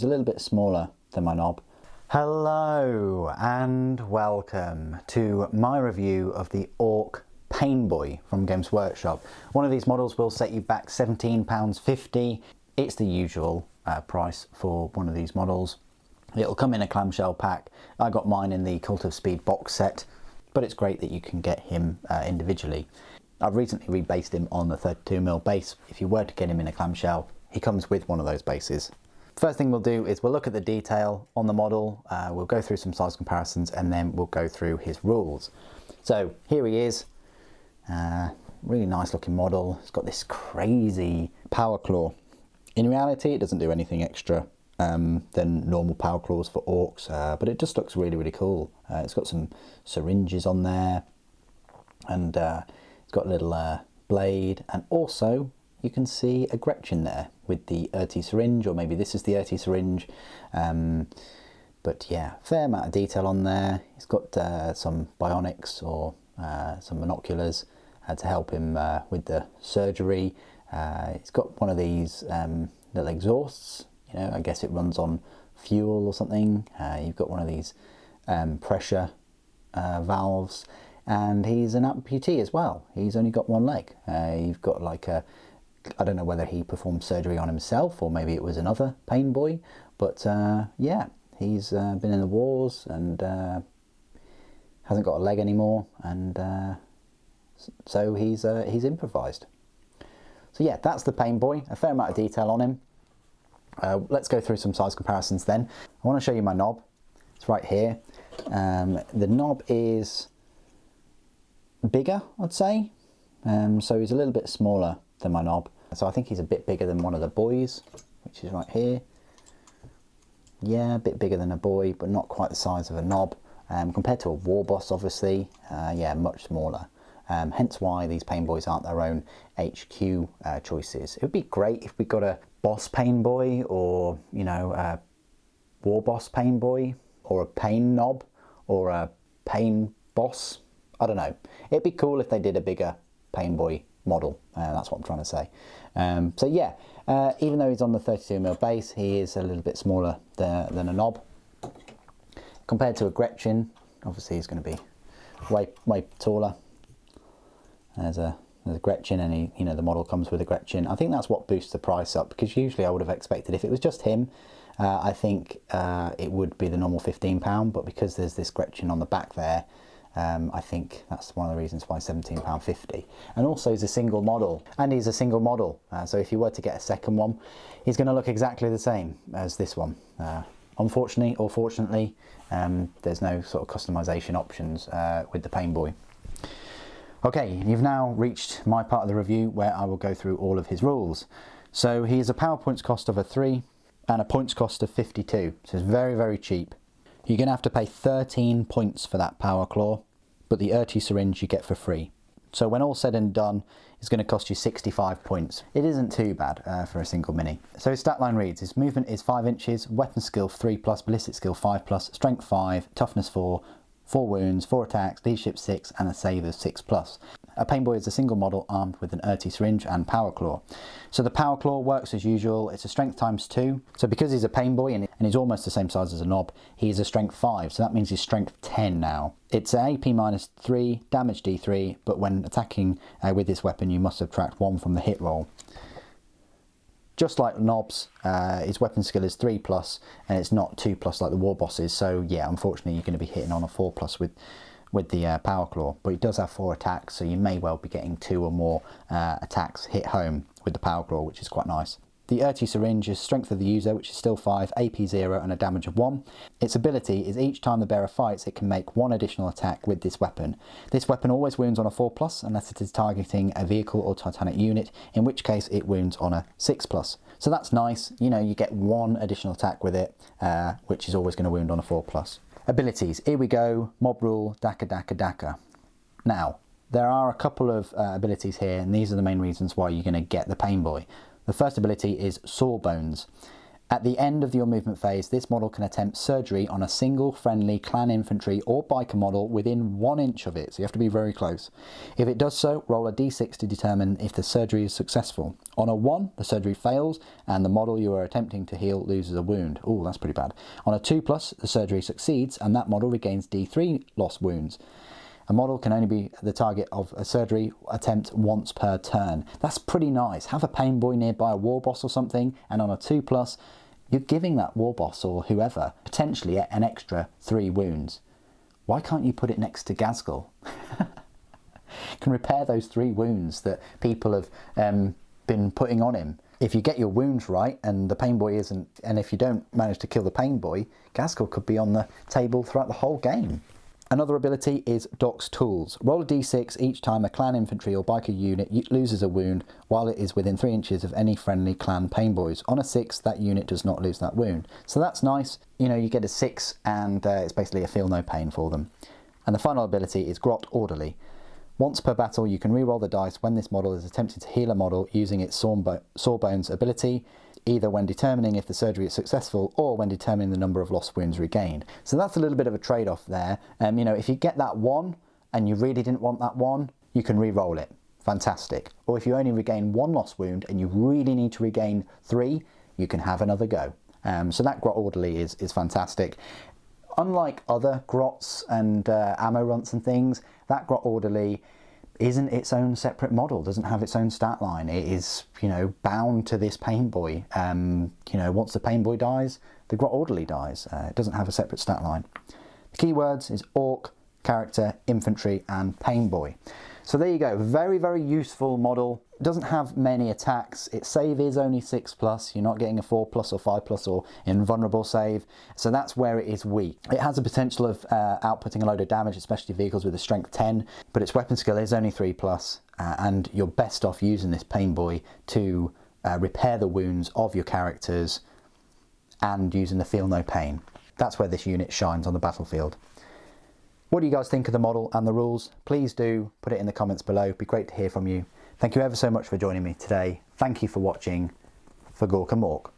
It's a little bit smaller than my knob. Hello and welcome to my review of the Orks Painboy from Games ORKshop. One of these models will set you back £17.50. It's the usual price for one of these models. It'll come in a clamshell pack. I got mine in the Cult of Speed box set, but it's great that you can get him individually. I've recently rebased him on the 32mm base. If you were to get him in a clamshell, he comes with one of those bases. First thing we'll do is we'll look at the detail on the model, we'll go through some size comparisons, and then we'll go through his rules. So here he is, really nice looking model. It's got this crazy power claw. In reality it doesn't do anything extra than normal power claws for orcs, but it just looks really cool. It's got some syringes on there, and it's got a little blade, and also you can see a Gretchen there with the Ahhhhhhhh syringe, or maybe this is the Ahhhhhhhh syringe. But yeah, fair amount of detail on there. He's got some bionics or some monoculars to help him with the surgery. He's got one of these little exhausts. You know, I guess it runs on fuel or something. You've got one of these pressure valves, and he's an amputee as well. He's only got one leg. You've got like a, I don't know whether he performed surgery on himself or maybe it was another Painboy, but yeah, he's been in the wars and hasn't got a leg anymore, and so he's improvised. So yeah, that's the Painboy. A fair amount of detail on him. Let's go through some size comparisons then. I want to show you my knob. It's right here. The knob is bigger, I'd say. So he's a little bit smaller than my knob. So I think he's a bit bigger than one of the boys, which is right here. Yeah, a bit bigger than a boy, but not quite the size of a knob. Compared to a war boss, obviously, yeah, much smaller. Hence why these Painboys aren't their own HQ choices. It would be great if we got a boss Painboy, or, you know, a war boss Painboy, or a pain knob, or a pain boss. I don't know. It'd be cool if they did a bigger Painboy model. That's what I'm trying to say. So yeah, even though he's on the 32mm base, he is a little bit smaller than a knob. Compared to a Gretchen, obviously he's going to be way taller. There's a Gretchen, and you know, the model comes with a Gretchen. I think that's what boosts the price up, because usually I would have expected if it was just him, I think it would be the normal £15, but because there's this Gretchen on the back there, I think that's one of the reasons why £17.50. And also he's a single model, so if you were to get a second one, he's going to look exactly the same as this one. Unfortunately or fortunately, there's no sort of customization options with the Painboy. Okay, you've now reached my part of the review where I will go through all of his rules. So he has a power points cost of a 3 and a points cost of 52, so it's very cheap. You're going to have to pay 13 points for that power claw, but the Ahhhhhhh syringe you get for free. So when all said and done, it's going to cost you 65 points. It isn't too bad for a single mini. So his stat line reads: his movement is 5 inches, weapon skill 3+, ballistic skill 5+, strength 5, toughness 4, 4 wounds, 4 attacks, leadership 6, and a save of 6+. A Painboy is a single model armed with an Ahhhhhh syringe and power claw. So the power claw works as usual. It's a strength ×2. So because he's a Painboy and he's almost the same size as a knob, he is a strength 5. So that means he's strength 10 now. It's an AP -3, damage D3, but when attacking with this weapon, you must subtract 1 from the hit roll. Just like knobs, his weapon skill is 3+, and it's not 2+ like the war bosses. So yeah, unfortunately, you're going to be hitting on a 4+ with the power claw, but he does have 4 attacks, so you may well be getting 2 or more attacks hit home with the power claw, which is quite nice. The Ahhhhhh syringe is strength of the user, which is still 5, AP 0, and a damage of 1. Its ability is each time the bearer fights, it can make 1 additional attack with this weapon. This weapon always wounds on a 4+, unless it is targeting a vehicle or titanic unit, in which case it wounds on a 6+. So that's nice. You know, you get 1 additional attack with it, which is always going to wound on a 4+. Abilities. Here we go. Mob rule, Daka. Now, there are a couple of abilities here, and these are the main reasons why you're going to get the Painboy. The first ability is Sawbones. At the end of your movement phase, this model can attempt surgery on a single friendly clan infantry or biker model within 1 inch of it, so you have to be very close. If it does so, roll a d6 to determine if the surgery is successful. On a 1, the surgery fails and the model you are attempting to heal loses a wound. Oh, that's pretty bad. On a 2+, the surgery succeeds and that model regains d3 lost wounds. A model can only be the target of a surgery attempt once per turn. That's pretty nice. Have a Painboy nearby a war boss or something, and on a 2+, you're giving that war boss or whoever potentially an extra 3 wounds. Why can't you put it next to Gazgul? Can repair those 3 wounds that people have been putting on him. If you get your wounds right and the Painboy isn't, and if you don't manage to kill the Painboy, Gazgul could be on the table throughout the whole game. Another ability is Doc's Tools. Roll a d6 each time a clan infantry or biker unit loses a wound while it is within 3 inches of any friendly clan Painboys. On a 6, that unit does not lose that wound. So that's nice. You know, you get a 6 and it's basically a feel no pain for them. And the final ability is Grot Orderly. Once per battle, you can re-roll the dice when this model is attempting to heal a model using its Sawbones ability, either when determining if the surgery is successful or when determining the number of lost wounds regained. So that's a little bit of a trade-off there. You know, if you get that 1 and you really didn't want that 1, you can re-roll it. Fantastic. Or if you only regain 1 lost wound and you really need to regain 3, you can have another go. So that Grot Orderly is fantastic. Unlike other grots and ammo runts and things, that Grot Orderly isn't its own separate model, doesn't have its own stat line. It is, you know, bound to this Painboy. You know, once the Painboy dies, the Grot Orderly dies. It doesn't have a separate stat line. The keywords is Orc, Character, Infantry and Painboy. So there you go, very, very useful model. It doesn't have many attacks. Its save is only 6+, you're not getting a 4+ or 5+ or invulnerable save, so that's where it is weak. It has the potential of outputting a load of damage, especially vehicles with a strength 10, but its weapon skill is only 3+, and you're best off using this Painboy to repair the wounds of your characters and using the feel no pain. That's where this unit shines on the battlefield. What do you guys think of the model and the rules? Please do put it in the comments below. It'd be great to hear from you. Thank you ever so much for joining me today. Thank you for watching. For Gork and Mork.